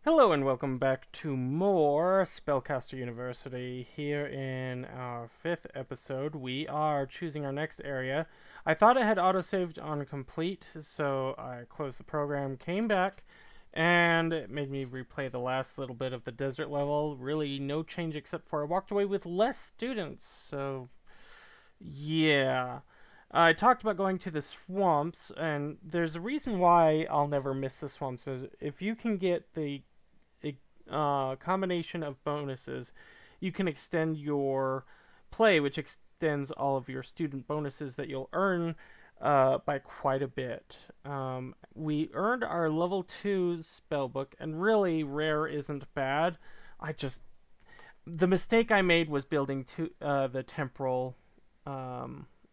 Hello and welcome back to more Spellcaster University. Here in our 5th episode, we are choosing our next area. I thought it had autosaved on complete, so I closed the program, came back, and it made me replay the last little bit of the desert level. Really no change except for I walked away with less students, so yeah. I talked about going to the swamps, and there's a reason why I'll never miss the swamps. Is if you can get the combination of bonuses, you can extend your play, which extends all of your student bonuses that you'll earn by quite a bit. We earned our level 2 spellbook, and really, rare isn't bad. The mistake I made was building the temporal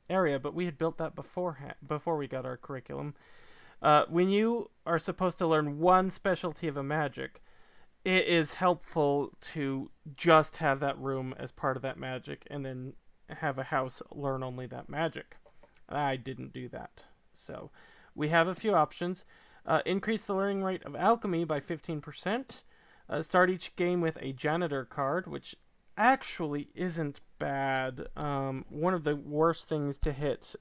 area, but we had built that before we got our curriculum. When you are supposed to learn one specialty of a magic, it is helpful to just have that room as part of that magic and then have a house learn only that magic. I didn't do that. So we have a few options. Increase the learning rate of alchemy by 15%. Start each game with a janitor card, which actually isn't bad. One of the worst things to hit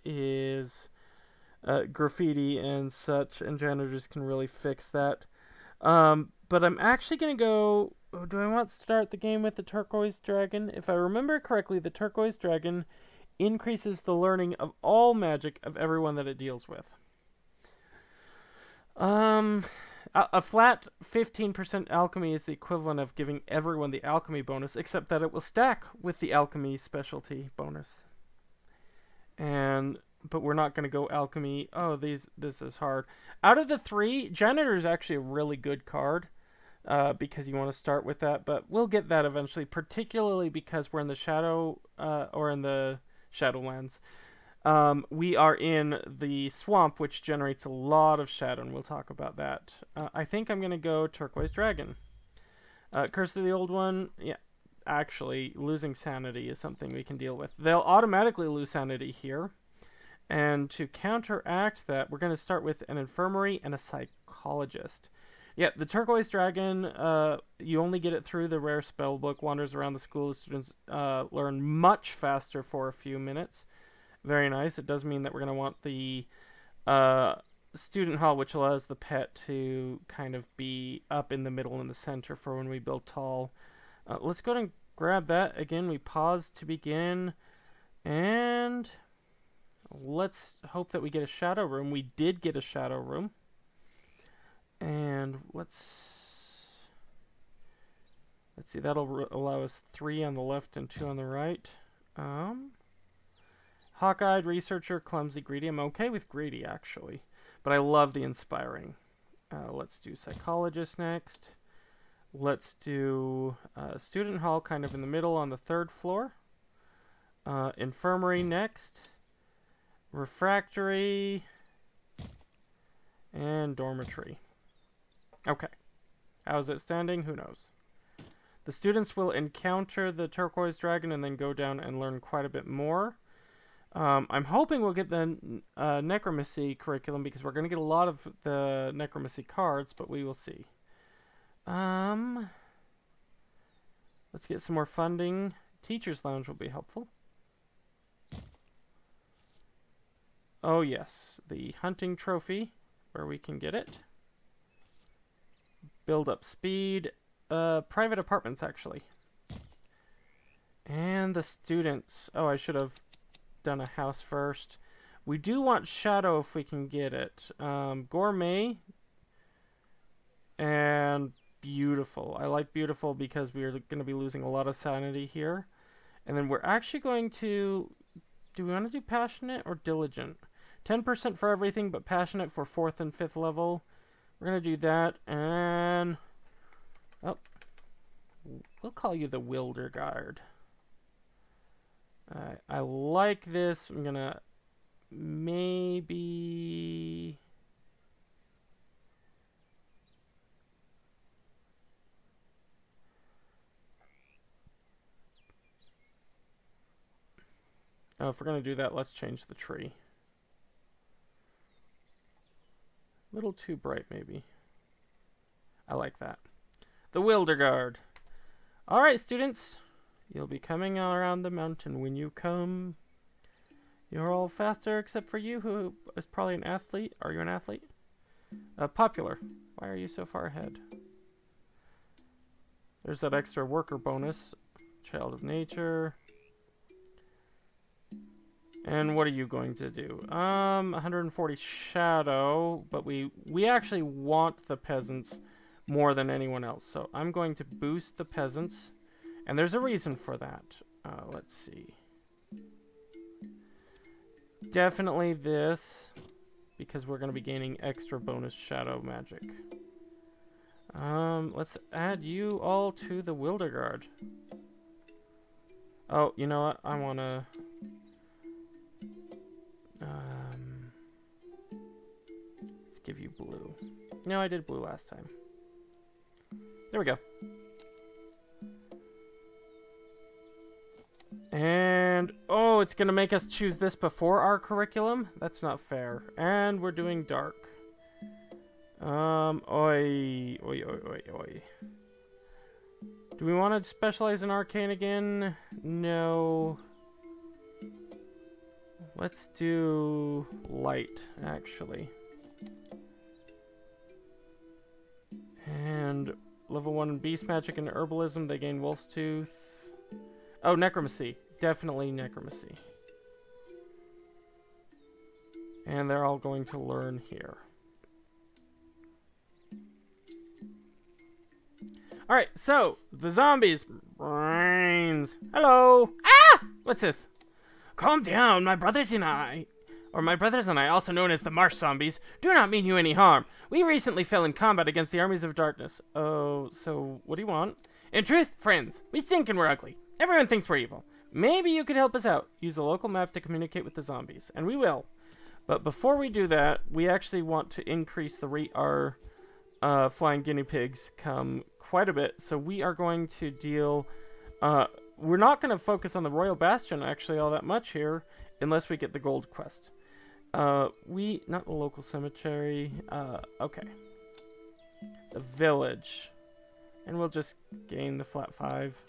is graffiti and such, and janitors can really fix that. But I'm actually going to go... Oh, do I want to start the game with the turquoise dragon? If I remember correctly, the turquoise dragon increases the learning of all magic of everyone that it deals with. A flat 15% alchemy is the equivalent of giving everyone the alchemy bonus, except that it will stack with the alchemy specialty bonus. But we're not going to go alchemy. Oh, this is hard. Out of the three, janitor is actually a really good card. Because you want to start with that, but we'll get that eventually, particularly because we're in the shadow, or in the Shadowlands. We are in the swamp, which generates a lot of shadow, and we'll talk about that. I think I'm going to go turquoise dragon. Curse of the Old One, yeah, actually, losing sanity is something we can deal with. They'll automatically lose sanity here, and to counteract that, we're going to start with an infirmary and a psychologist. Yeah, the turquoise dragon, you only get it through the rare spellbook, wanders around the school. Students learn much faster for a few minutes. Very nice. It does mean that we're going to want the student hall, which allows the pet to kind of be up in the middle in the center for when we build tall. Let's go and grab that. Again, we pause to begin. And let's hope that we get a shadow room. We did get a shadow room. And let's see, that'll allow us 3 on the left and 2 on the right. Hawk-eyed, researcher, clumsy, greedy. I'm okay with greedy, actually. But I love the inspiring. Let's do psychologist next. Let's do student hall kind of in the middle on the 3rd floor. Infirmary next. Refractory. And dormitory. Okay. How's it standing? Who knows? The students will encounter the turquoise dragon and then go down and learn quite a bit more. I'm hoping we'll get the necromancy curriculum because we're going to get a lot of the necromancy cards, but we will see. Let's get some more funding. Teacher's Lounge will be helpful. Oh yes, the hunting trophy, where we can get it. Build up speed. Private apartments, actually. And the students. Oh, I should have done a house first. We do want shadow if we can get it. Gourmet. And beautiful. I like beautiful because we're going to be losing a lot of sanity here. And then we're actually going to... Do we want to do passionate or diligent? 10% for everything, but passionate for 4th and 5th level. We're going to do that, and... Oh. We'll call you the Wilderguard. I like this. I'm going to maybe... Oh, if we're going to do that, let's change the tree. A little too bright, maybe. I like that. The Wilderguard. All right, students. You'll be coming around the mountain when you come. You're all faster except for you, who is probably an athlete. Are you an athlete? Popular. Why are you so far ahead? There's that extra worker bonus. Child of nature. And what are you going to do? 140 shadow, but we actually want the peasants more than anyone else. So I'm going to boost the peasants, and there's a reason for that. Let's see. Definitely this, because we're going to be gaining extra bonus shadow magic. Let's add you all to the Wilderguard. Oh, you know what? I want to... let's give you blue. No, I did blue last time. There we go. And, oh, it's going to make us choose this before our curriculum? That's not fair. And we're doing dark. Oi. Do we want to specialize in arcane again? No. Let's do light, actually. And level 1 beast magic and herbalism, they gain wolf's tooth. Oh, necromancy. Definitely necromancy. And they're all going to learn here. Alright, so, the zombies. Brains. Hello. Ah! What's this? Calm down, my brothers and I, also known as the marsh zombies, do not mean you any harm. We recently fell in combat against the armies of darkness. Oh, so what do you want? In truth, friends, we stink and we're ugly. Everyone thinks we're evil. Maybe you could help us out. Use a local map to communicate with the zombies, and we will. But before we do that, we actually want to increase the rate our flying guinea pigs come quite a bit. So we are going to deal... we're not going to focus on the Royal Bastion actually all that much here, unless we get the gold quest. Not the local cemetery. Okay. The village. And we'll just gain the flat 5.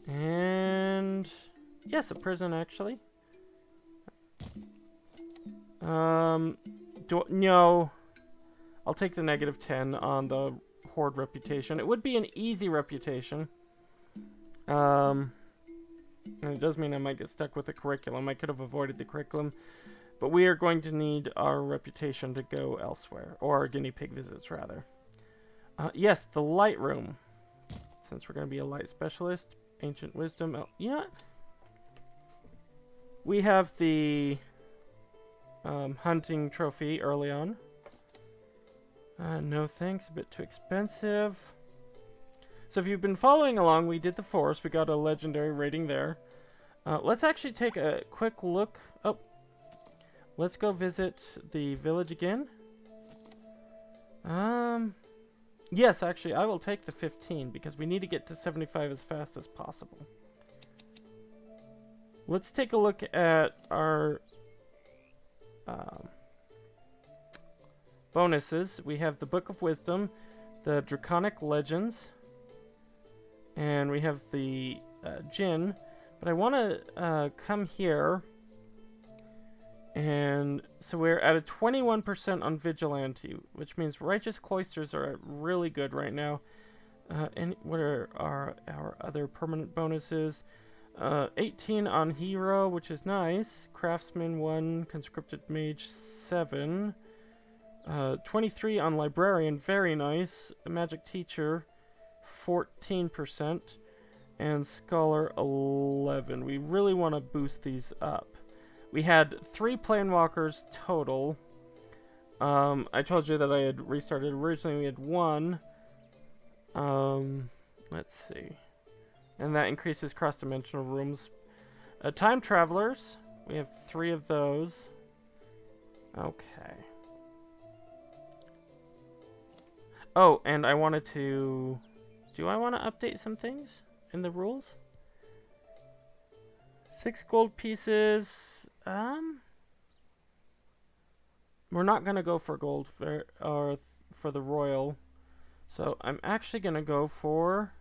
And yes, a prison actually. No. I'll take the -10 on the horde reputation. It would be an easy reputation. And it does mean I might get stuck with the curriculum. I could have avoided the curriculum. But we are going to need our reputation to go elsewhere. Or our guinea pig visits, rather. Yes, the light room. Since we're going to be a light specialist. Ancient wisdom. Oh, yeah. We have the hunting trophy early on. No thanks, a bit too expensive. So if you've been following along, we did the forest. We got a legendary rating there. Let's actually take a quick look. Oh, let's go visit the village again. Yes, actually, I will take the 15 because we need to get to 75 as fast as possible. Let's take a look at our bonuses. We have the Book of Wisdom, the Draconic Legends, and we have the Djinn. But I want to come here, and so we're at a 21% on Vigilante, which means Righteous Cloisters are really good right now. And what are our other permanent bonuses? 18 on Hero, which is nice. Craftsman 1, Conscripted Mage 7. 23 on Librarian, very nice. Magic Teacher 14%. And Scholar 11. We really want to boost these up. We had 3 Planewalkers total. I told you that I had restarted. Originally we had 1. Let's see. And that increases cross-dimensional rooms. Time Travelers. We have 3 of those. Okay. Oh, and I wanted to... Do I want to update some things in the rules? 6 gold pieces. We're not gonna go for gold for the royal, so I'm actually gonna go for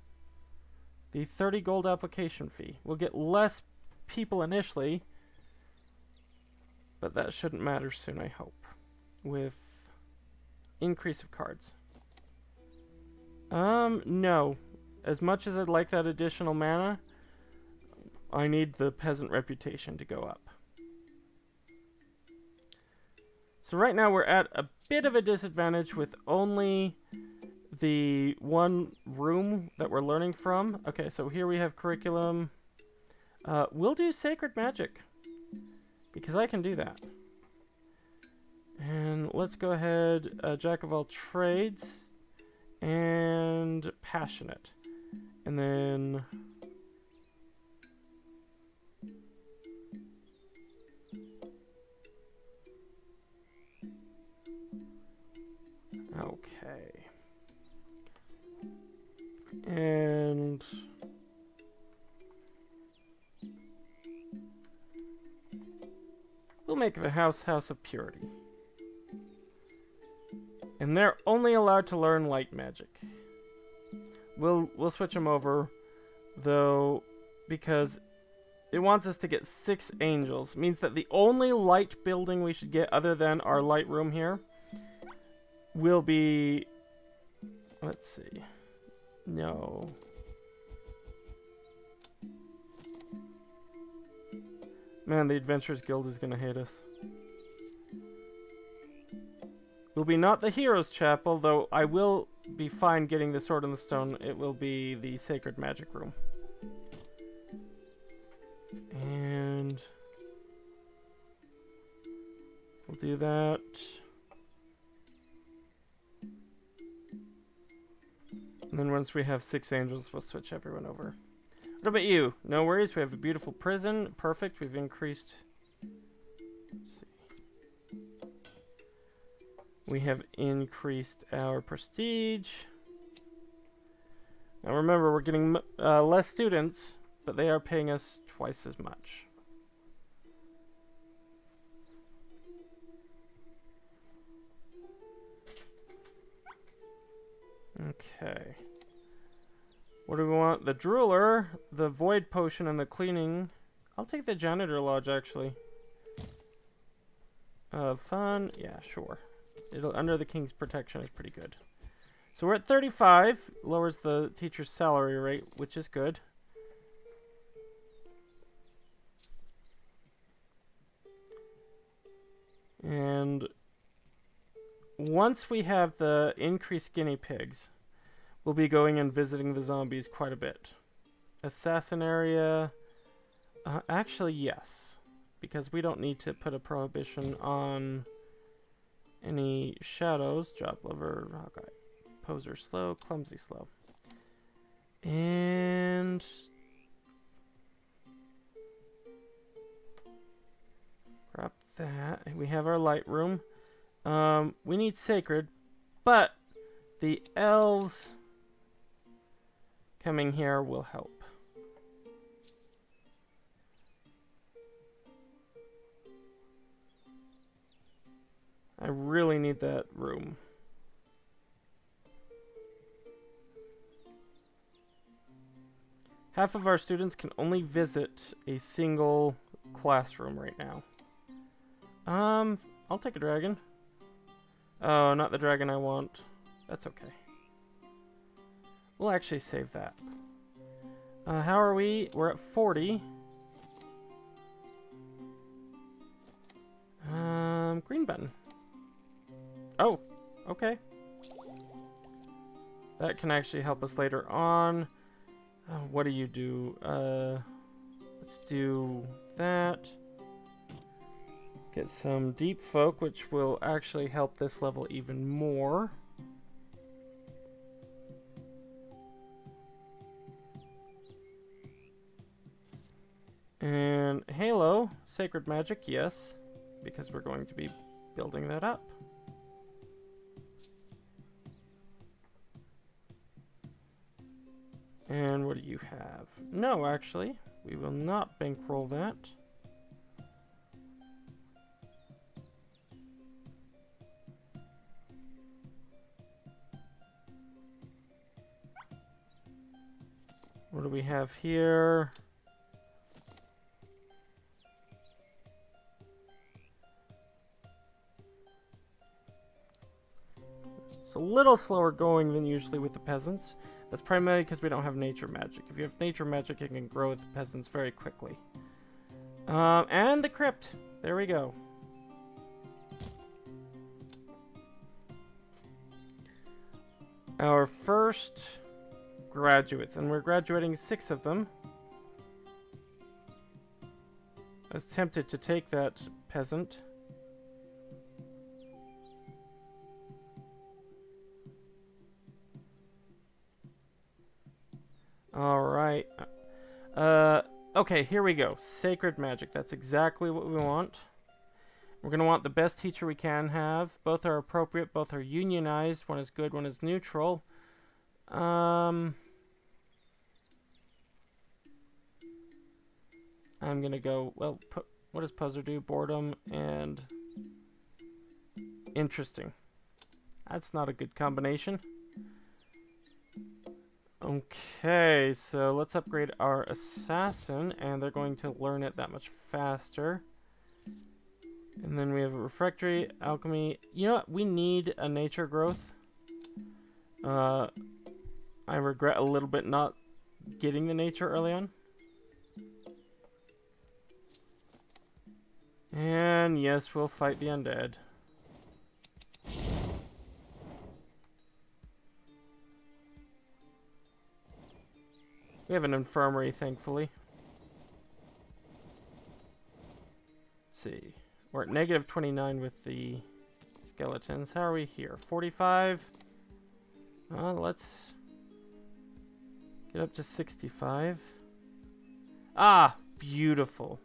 the 30 gold application fee. We'll get less people initially, but that shouldn't matter soon, I hope, with increase of cards. No. As much as I'd like that additional mana, I need the peasant reputation to go up. So right now we're at a bit of a disadvantage with only the one room that we're learning from. Okay, so here we have curriculum. We'll do sacred magic, because I can do that. And let's go ahead, jack of all trades, and passionate. And then... okay. And... we'll make the house of purity. And they're only allowed to learn light magic. We'll switch them over, though, because it wants us to get 6 angels. It means that the only light building we should get, other than our light room here, will be... let's see. No. Man, the Adventurers Guild is gonna hate us. Will be not the Heroes Chapel, though I will be fine getting the Sword in the Stone. It will be the Sacred Magic Room. And... we'll do that. And then once we have 6 angels, we'll switch everyone over. What about you? No worries, we have a beautiful prison. Perfect, we've increased... let's see. We have increased our prestige. Now remember, we're getting less students, but they are paying us twice as much. Okay. What do we want? The Drooler, the Void Potion, and the Cleaning. I'll take the Janitor Lodge, actually. Fun? Yeah, sure. It'll under the King's protection is pretty good. So we're at 35. Lowers the teacher's salary rate, which is good. And once we have the increased guinea pigs, we'll be going and visiting the zombies quite a bit. Assassin area... actually, yes. Because we don't need to put a prohibition on any shadows. Job lover, Hawkeye. Poser slow, clumsy slow. And... grab that. We have our light room. We need sacred, but the elves coming here will help. I really need that room. Half of our students can only visit a single classroom right now. I'll take a dragon. Oh, not the dragon I want. That's okay. We'll actually save that. How are we? We're at 40. Green button. Oh, okay. That can actually help us later on. What do you do? Let's do that. Get some deep folk, which will actually help this level even more. And Halo, Sacred Magic, yes, because we're going to be building that up. And what do you have? No, actually. We will not bankroll that. What do we have here? It's a little slower going than usually with the peasants. That's primarily because we don't have nature magic. If you have nature magic, you can grow with the peasants very quickly. And the crypt. There we go. Our first graduates, and we're graduating 6 of them. I was tempted to take that peasant. Alright. Okay, here we go. Sacred magic. That's exactly what we want. We're going to want the best teacher we can have. Both are appropriate. Both are unionized. One is good, one is neutral. I'm going to go, well, what does Puzzler do? Boredom and interesting. That's not a good combination. Okay, so let's upgrade our assassin, and they're going to learn it that much faster. And then we have a refractory, alchemy. You know what? We need a nature growth. I regret a little bit not getting the nature early on. And yes, we'll fight the undead. We have an infirmary, thankfully. Let's see. We're at negative 29 with the skeletons. How are we here? 45. Let's get up to 65. Ah, beautiful.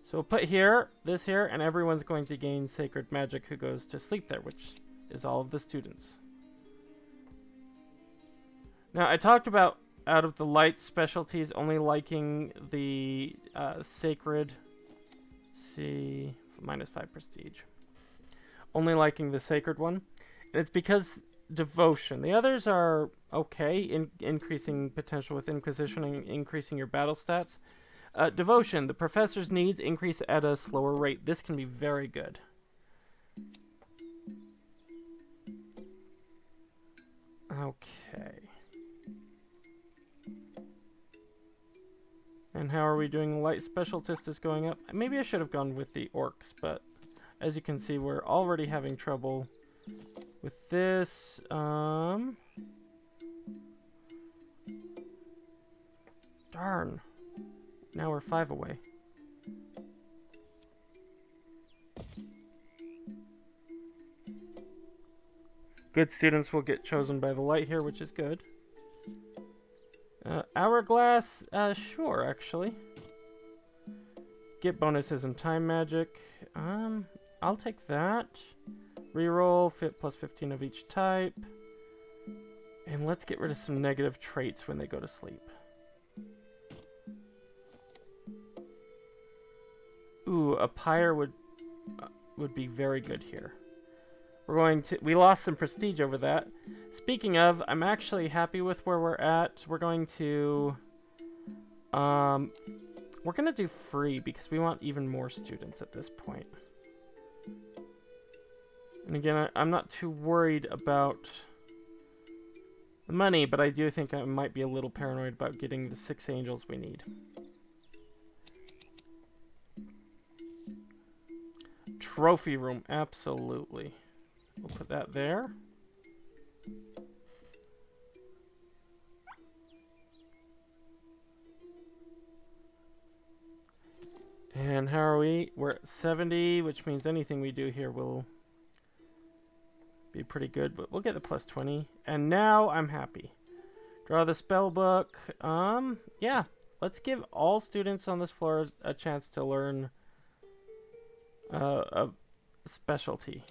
So we'll put here, this here, and everyone's going to gain sacred magic who goes to sleep there, which is all of the students. Now, I talked about out of the light specialties only liking the sacred. Let's see, -5 prestige. Only liking the sacred one. And it's because devotion. The others are okay, increasing potential with Inquisition and increasing your battle stats. Devotion. The professor's needs increase at a slower rate. This can be very good. Okay. And how are we doing? Light specialist is going up. Maybe I should have gone with the orcs, but as you can see, we're already having trouble with this. Darn. Now we're 5 away. Good students will get chosen by the light here, which is good. Hourglass, sure, actually. Get bonuses in time magic. I'll take that. Reroll, fit plus 15 of each type. And let's get rid of some negative traits when they go to sleep. Ooh, a pyre would be very good here. We lost some prestige over that. Speaking of, I'm actually happy with where we're at. We're going to do free because we want even more students at this point. And again, I'm not too worried about the money, but I do think I might be a little paranoid about getting the 6 angels we need. Trophy room, absolutely. We'll put that there. And how are we? We're at 70, which means anything we do here will be pretty good, but we'll get the plus 20. And now I'm happy. Draw the spell book. Yeah, let's give all students on this floor a chance to learn a specialty.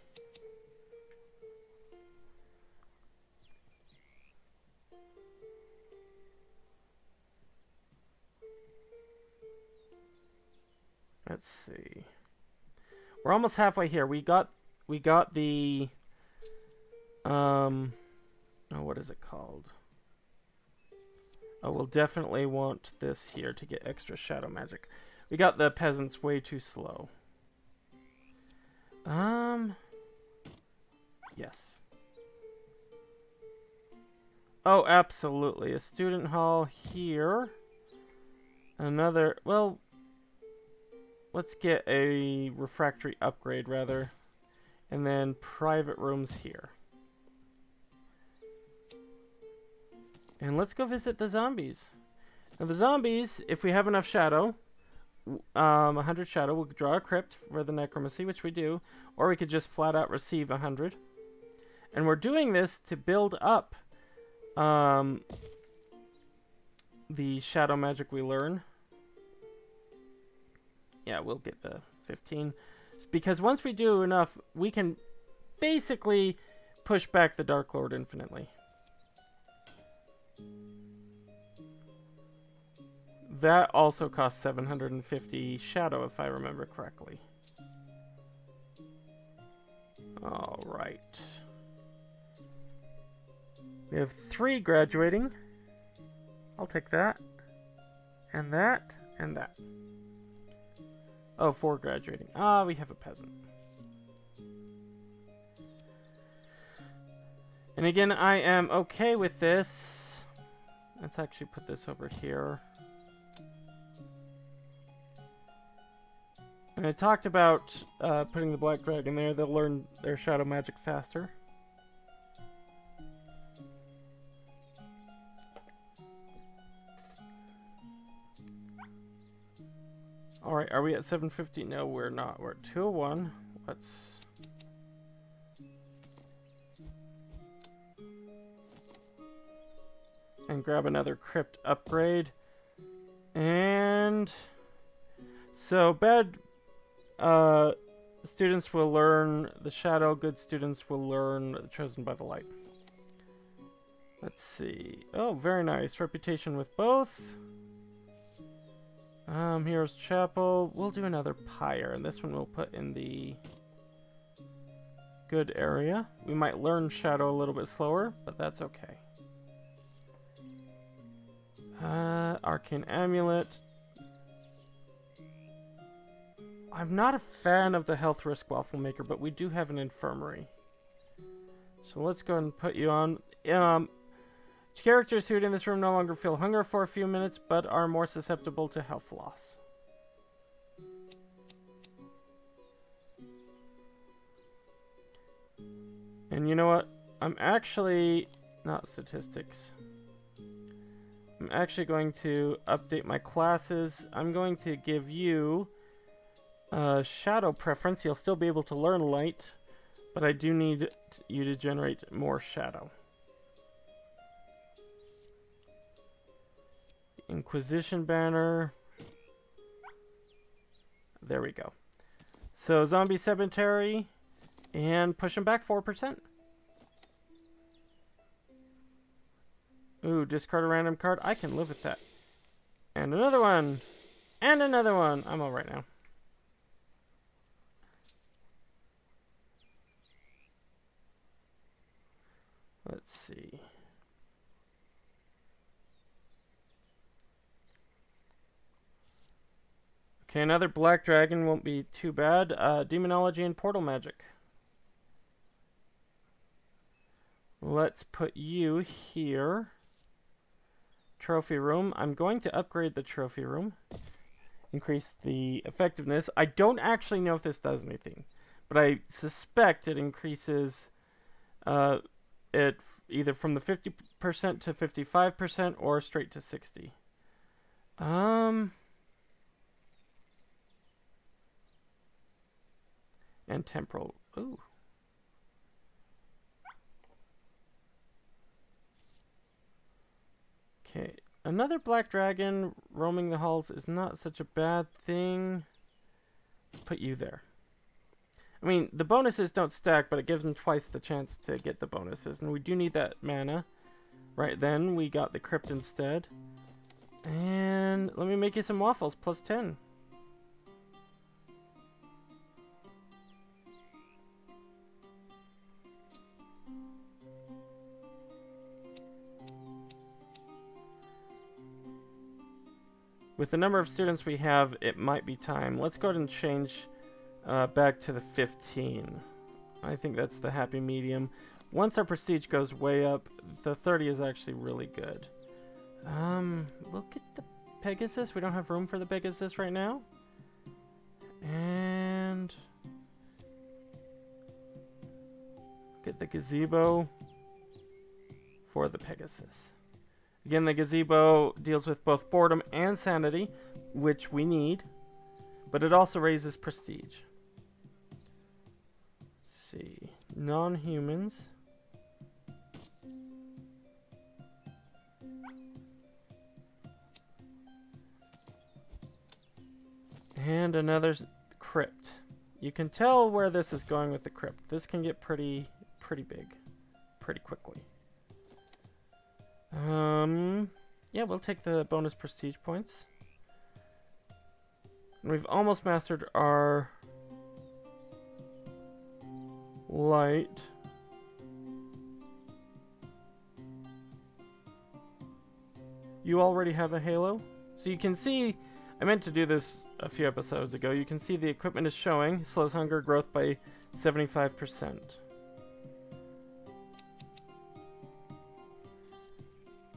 Let's see. We're almost halfway here. We got the oh, what is it called? Oh, we'll definitely want this here to get extra shadow magic. We got the peasants way too slow. Yes. Oh, absolutely. A student hall here. Another, well, let's get a refractory upgrade rather. And then private rooms here. And let's go visit the zombies. Now the zombies, if we have enough shadow, 100 shadow, we'll draw a crypt for the necromancy, which we do. Or we could just flat out receive 100. And we're doing this to build up the shadow magic we learn. Yeah, we'll get the 15. It's because once we do enough, we can basically push back the Dark Lord infinitely. That also costs 750 shadow, if I remember correctly. Alright. We have 3 graduating. I'll take that. And that. And that. Oh, 4 graduating. Ah, we have a peasant. And again, I am okay with this. Let's actually put this over here. And I talked about putting the black dragon there. They'll learn their shadow magic faster. Alright, are we at 750? No, we're not. We're at 201. Let's... and grab another crypt upgrade. And... so, bad students will learn the shadow. Good students will learn chosen by the light. Let's see. Oh, very nice. Reputation with both. Hero's Chapel. We'll do another pyre, and this one we'll put in the good area. We might learn shadow a little bit slower, but that's okay. Arcane Amulet. I'm not a fan of the health risk waffle maker, but we do have an infirmary. So let's go ahead and put you on. Characters who in this room no longer feel hunger for a few minutes, but are more susceptible to health loss. And you know what? I'm actually... not statistics. I'm actually going to update my classes. I'm going to give you... shadow preference. You'll still be able to learn light, but I do need you to generate more shadow. Inquisition banner. There we go. So zombie cemetery, and push them back 4%. Ooh, discard a random card. I can live with that. And another one. And another one. I'm all right now. Let's see. Okay, another black dragon won't be too bad. Demonology and portal magic. Let's put you here. Trophy room. I'm going to upgrade the trophy room. Increase the effectiveness. I don't actually know if this does anything, but I suspect it increases it either from the 50% to 55% or straight to 60. And temporal. Ooh. Okay. Another black dragon roaming the halls is not such a bad thing. Let's put you there. I mean, the bonuses don't stack, but it gives them twice the chance to get the bonuses. And we do need that mana. Right then, we got the crypt instead. And let me make you some waffles, plus 10. With the number of students we have, it might be time. Let's go ahead and change back to the 15. I think that's the happy medium. Once our prestige goes way up, the 30 is actually really good. We'll get the Pegasus. We don't have room for the Pegasus right now. And get the gazebo for the Pegasus. Again, the gazebo deals with both boredom and sanity, which we need, but it also raises prestige. Let's see. Non-humans. And another crypt. You can tell where this is going with the crypt. This can get pretty big pretty quickly. Yeah, we'll take the bonus prestige points. And we've almost mastered our light. You already have a halo? So you can see, I meant to do this a few episodes ago. You can see the equipment is showing. Slows hunger growth by 75%.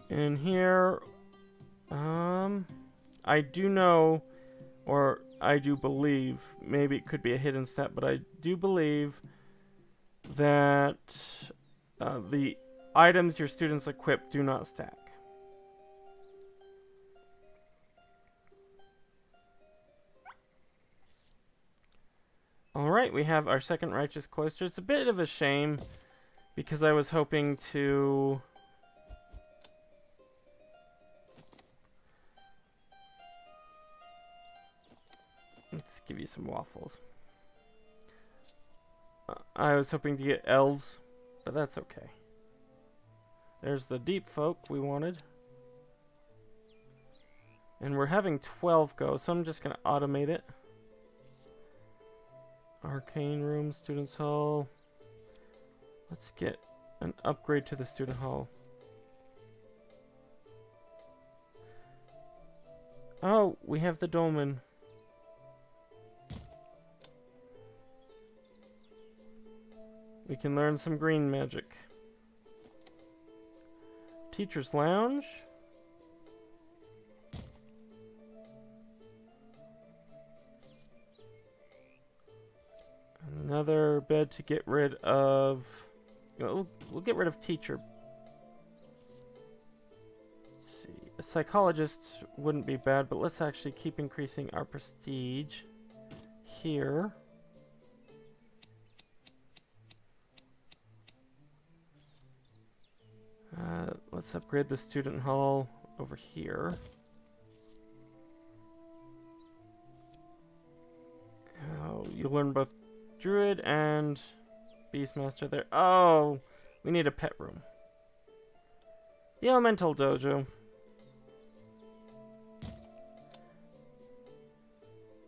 And here, I do know, or I do believe, maybe it could be a hidden stat, but I do believe that the items your students equip do not stack. Alright, we have our second righteous cloister. It's a bit of a shame because I was hoping to... Let's give you some waffles. I was hoping to get elves, but that's okay. There's the deep folk we wanted. And we're having 12 go, so I'm just going to automate it. Arcane room, students hall. Let's get an upgrade to the student hall. Oh, we have the dolmen. We can learn some green magic. Teacher's lounge. Another bed to get rid of... We'll get rid of teacher. Let's see. A psychologist wouldn't be bad, but let's actually keep increasing our prestige here. Let's upgrade the student hall over here. Oh, you learn both druid and beastmaster there. Oh, we need a pet room. The elemental dojo.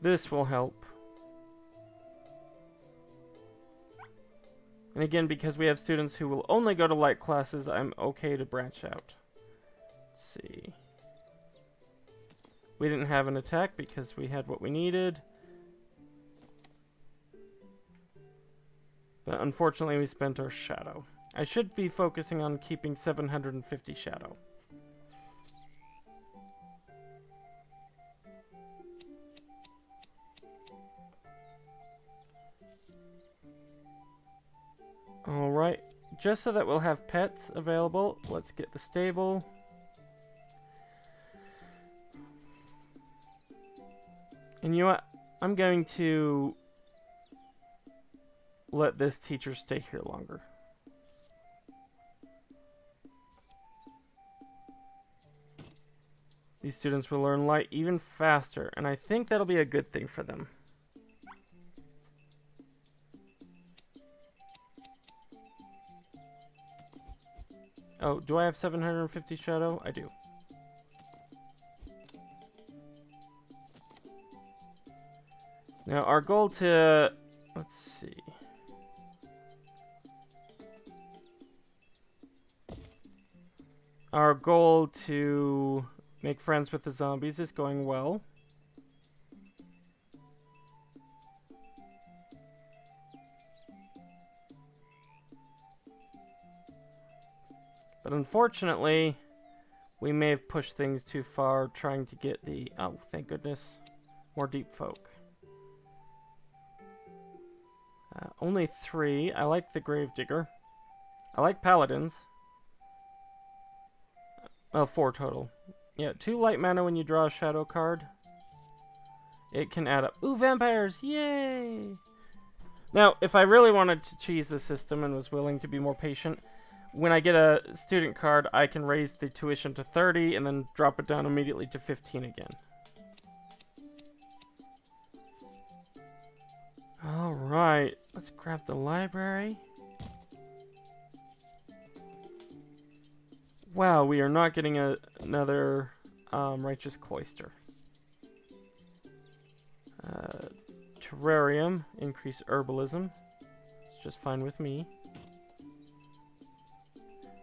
This will help. And again, because we have students who will only go to light classes, I'm okay to branch out. Let's see. We didn't have an attack because we had what we needed. But unfortunately, we spent our shadow. I should be focusing on keeping 750 shadow. Alright, just so that we'll have pets available, let's get the stable. And you know what? I'm going to let this teacher stay here longer. These students will learn light even faster, and I think that'll be a good thing for them. Oh, do I have 750 shadow? I do. Now, our goal to... Let's see. Our goal to Make friends with the zombies is going well. But unfortunately, we may have pushed things too far trying to get the... Oh, thank goodness. More deep folk. Only 3. I like the Gravedigger. I like Paladins. Oh, 4 total. Yeah, 2 light mana when you draw a shadow card. It can add up. Ooh, vampires! Yay! Now, if I really wanted to cheese the system and was willing to be more patient, when I get a student card, I can raise the tuition to 30 and then drop it down immediately to 15 again. Alright, let's grab the library. Wow, we are not getting another righteous cloister. Terrarium, increase herbalism. It's just fine with me.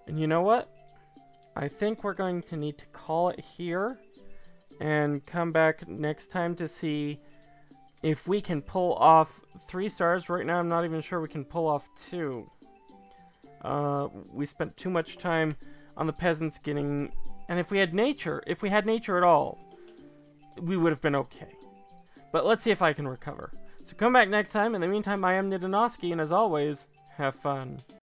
And you know what? I think we're going to need to call it here and come back next time to see if we can pull off 3 stars. Right now I'm not even sure we can pull off 2. We spent too much time on the peasants getting... And if we had nature at all, we would have been okay. But let's see if I can recover. So come back next time. In the meantime, I am Nidanoski, and as always, have fun.